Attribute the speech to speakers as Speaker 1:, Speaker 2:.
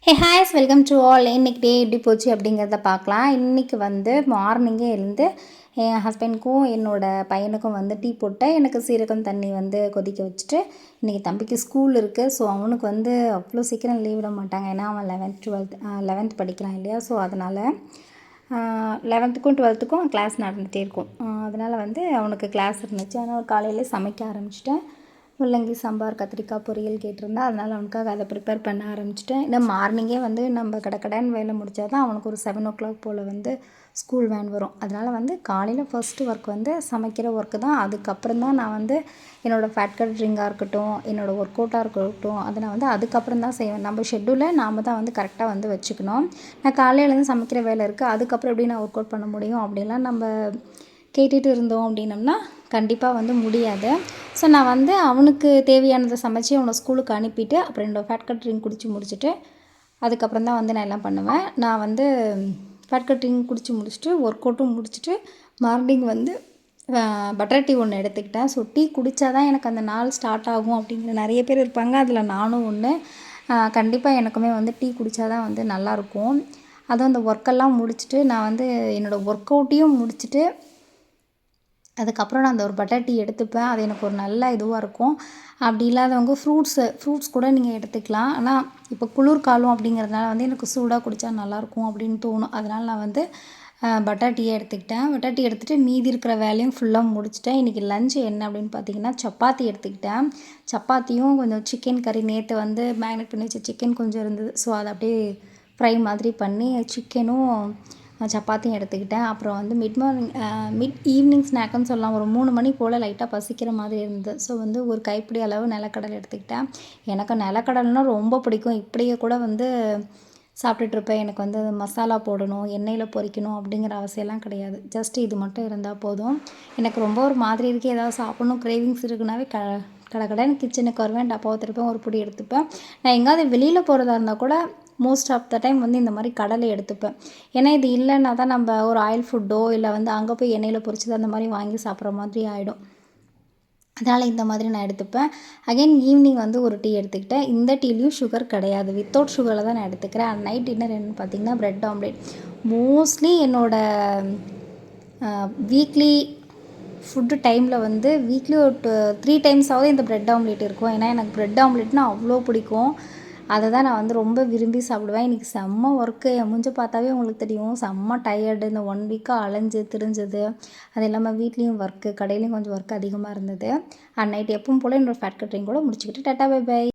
Speaker 1: Hey hi's welcome to all. இன்றைக்கி day எப்படி போச்சு அப்படிங்கிறத பார்க்கலாம். இன்றைக்கி வந்து மார்னிங்கே எழுந்து என் ஹஸ்பண்ட்க்கும் என்னோடய பையனுக்கும் வந்து டீ போட்டேன். எனக்கு சீரகம் தண்ணி வந்து கொதிக்க வச்சுட்டு, இன்றைக்கி தம்பிக்கு ஸ்கூல் இருக்குது. ஸோ அவனுக்கு வந்து அவ்வளோ சீக்கிரம் லீவ் விட மாட்டாங்க. ஏன்னா அவன் 11th படிக்கிறான் இல்லையா. ஸோ அதனால் 11th 12th கிளாஸ் நடந்துகிட்டே இருக்கும். அதனால் வந்து அவனுக்கு கிளாஸ் இருந்துச்சு. அதனால் காலையிலே சமைக்க ஆரம்பிச்சிட்டேன். முள்ளங்கி சாம்பார், கத்திரிக்காய் பொரியல் கேட்டிருந்தா, அதனால் அவனுக்காக அதை ப்ரிப்பேர் பண்ண ஆரம்பிச்சிட்டேன். ஏன்னா மார்னிங்கே வந்து நம்ம கடகடன்னு வேலை முடித்தா தான் அவனுக்கு ஒரு 7 o'clock போல் வந்து ஸ்கூல் வேன் வரும். அதனால் வந்து காலையில் ஃபஸ்ட்டு ஒர்க் வந்து சமைக்கிற ஒர்க்கு தான். அதுக்கப்புறம் தான் நான் வந்து என்னோடய ஃபேட் கட்டிங்காக இருக்கட்டும், என்னோடய ஒர்க் அவுட்டாக இருக்கட்டும், அதை நான் வந்து அதுக்கப்புறம் தான் செய்வேன். நம்ம ஷெட்யூலை நாம் தான் வந்து கரெக்டாக வந்து வச்சுக்கணும். நான் காலையிலேருந்து சமைக்கிற வேலை இருக்குது, அதுக்கப்புறம் எப்படி நான் ஒர்க் அவுட் பண்ண முடியும் அப்படின்லாம் நம்ம கேட்டுட்டு இருந்தோம் அப்படின்னம்னா கண்டிப்பாக வந்து முடியாது. ஸோ நான் வந்து அவனுக்கு தேவையானதை சமைச்சு அவனை ஸ்கூலுக்கு அனுப்பிட்டு, அப்புறம் என்னோடய ஃபேட் கட் ட்ரிங்க் குடித்து முடிச்சுட்டு, அதுக்கப்புறம் தான் வந்து நான் எல்லாம் பண்ணுவேன். நான் வந்து ஃபேட் கட் ட்ரிங்க் குடித்து முடிச்சுட்டு ஒர்க் அவுட்டும் முடிச்சுட்டு மார்னிங் வந்து பட்டர் டீ ஒன்று எடுத்துக்கிட்டேன். ஸோ டீ குடித்தா தான் எனக்கு அந்த நாள் ஸ்டார்ட் ஆகும் அப்படிங்கிற நிறைய பேர் இருப்பாங்க. அதில் நானும் ஒன்று. கண்டிப்பாக எனக்குமே வந்து டீ குடித்தா தான் வந்து நல்லாயிருக்கும். அதுவும் அந்த ஒர்க்கெல்லாம் முடிச்சுட்டு நான் வந்து என்னோடய ஒர்க் அவுட்டையும் முடிச்சுட்டு அதுக்கப்புறம் நான் அந்த ஒரு பட்டர் டீ எடுத்துப்பேன். அது எனக்கு ஒரு நல்ல இதுவாக இருக்கும். அப்படி இல்லாதவங்க ஃப்ரூட்ஸ் கூட நீங்கள் எடுத்துக்கலாம். ஆனால் இப்போ குளிர் காலம் அப்படிங்கிறதுனால வந்து எனக்கு சூடாக குடித்தா நல்லாயிருக்கும் அப்படின்னு தோணும். அதனால் நான் வந்து பட்டர் டீயை எடுத்துக்கிட்டேன். பட்டர் டீ எடுத்துகிட்டு மீதி இருக்கிற வேலையும் ஃபுல்லாக முடிச்சிட்டேன். இன்றைக்கி லஞ்ச் என்ன அப்படின்னு பார்த்தீங்கன்னா, சப்பாத்தி எடுத்துக்கிட்டேன். சப்பாத்தியும் கொஞ்சம் சிக்கன் கறி நேற்று வந்து மேரினேட் பண்ணி வச்ச சிக்கன் கொஞ்சம் இருந்தது. ஸோ அதை அப்படியே ஃப்ரை மாதிரி பண்ணி சிக்கனும் சப்பாத்தியும் எடுத்துக்கிட்டேன். அப்புறம் வந்து மிட் ஈவினிங் ஸ்நாக்குன்னு சொல்லலாம். ஒரு 3 மணி போல் லைட்டாக பசிக்கிற மாதிரி இருந்தது. ஸோ வந்து ஒரு கைப்பிடி அளவு நிலக்கடலை எடுத்துக்கிட்டேன். எனக்கு நிலக்கடலைனால் ரொம்ப பிடிக்கும். இப்படியே கூட வந்து சாப்பிட்டுட்ருப்பேன். எனக்கு வந்து மசாலா போடணும், எண்ணெயில் பொரிக்கணும் அப்படிங்கிற அவசியம்லாம் கிடையாது. ஜஸ்ட் இது மட்டும் இருந்தால் போதும். எனக்கு ரொம்ப ஒரு மாதிரி இருக்குது, ஏதாவது சாப்பிட்ணும் கிரேவிங்ஸ் இருக்குனாவே கடகடன்னு கிச்சனுக்கு வருவேன், டப்பாவை திறப்பேன், ஒரு பிடி எடுத்துப்பேன். நான் எங்கேயாவது வெளியில் போகிறதா இருந்தால் கூட மோஸ்ட் ஆஃப் த டைம் வந்து இந்த மாதிரி கடலை எடுத்துப்பேன். ஏன்னா இது இல்லைன்னா தான் நம்ம ஒரு ஆயில் ஃபுட்டோ இல்லை வந்து அங்கே போய் எண்ணெயில் பொரிச்சது அந்த மாதிரி வாங்கி சாப்பிட்ற மாதிரி ஆகிடும். அதனால் இந்த மாதிரி நான் எடுத்துப்பேன். அகைன் ஈவினிங் வந்து ஒரு டீ எடுத்துக்கிட்டேன். இந்த டீலையும் சுகர் கிடையாது, வித்தவுட் சுகரில் தான் நான் எடுத்துக்கிறேன். அண்ட் நைட் டின்னர் என்னென்னு பார்த்தீங்கன்னா ப்ரெட் ஆம்லேட். மோஸ்ட்லி என்னோடய வீக்லி ஃபுட்டு டைமில் வந்து வீக்லி ஒரு 3 டைம்ஸாவது இந்த ப்ரெட் ஆம்லேட் இருக்கும். ஏன்னா எனக்கு ப்ரெட் ஆம்லேட்னால் அவ்வளோ பிடிக்கும். அதை தான் நான் வந்து ரொம்ப விரும்பி சாப்பிடுவேன். இன்றைக்கி செம்ம ஒர்க்கு. என் மூஞ்ச பார்த்தாவே உங்களுக்கு தெரியும், செம்ம டயர்டு. இந்த 1 வீக்காக அலைஞ்சு திரிஞ்சது, அது இல்லாமல் வீட்லேயும் ஒர்க்கு, கடையிலையும் கொஞ்சம் ஒர்க் அதிகமாக இருந்தது. நைட் எப்பவும் போல் என்னோடய ஃபேட் கட் ட்ரிங்க் கூட முடிச்சுக்கிட்டு டாட்டா பை பை.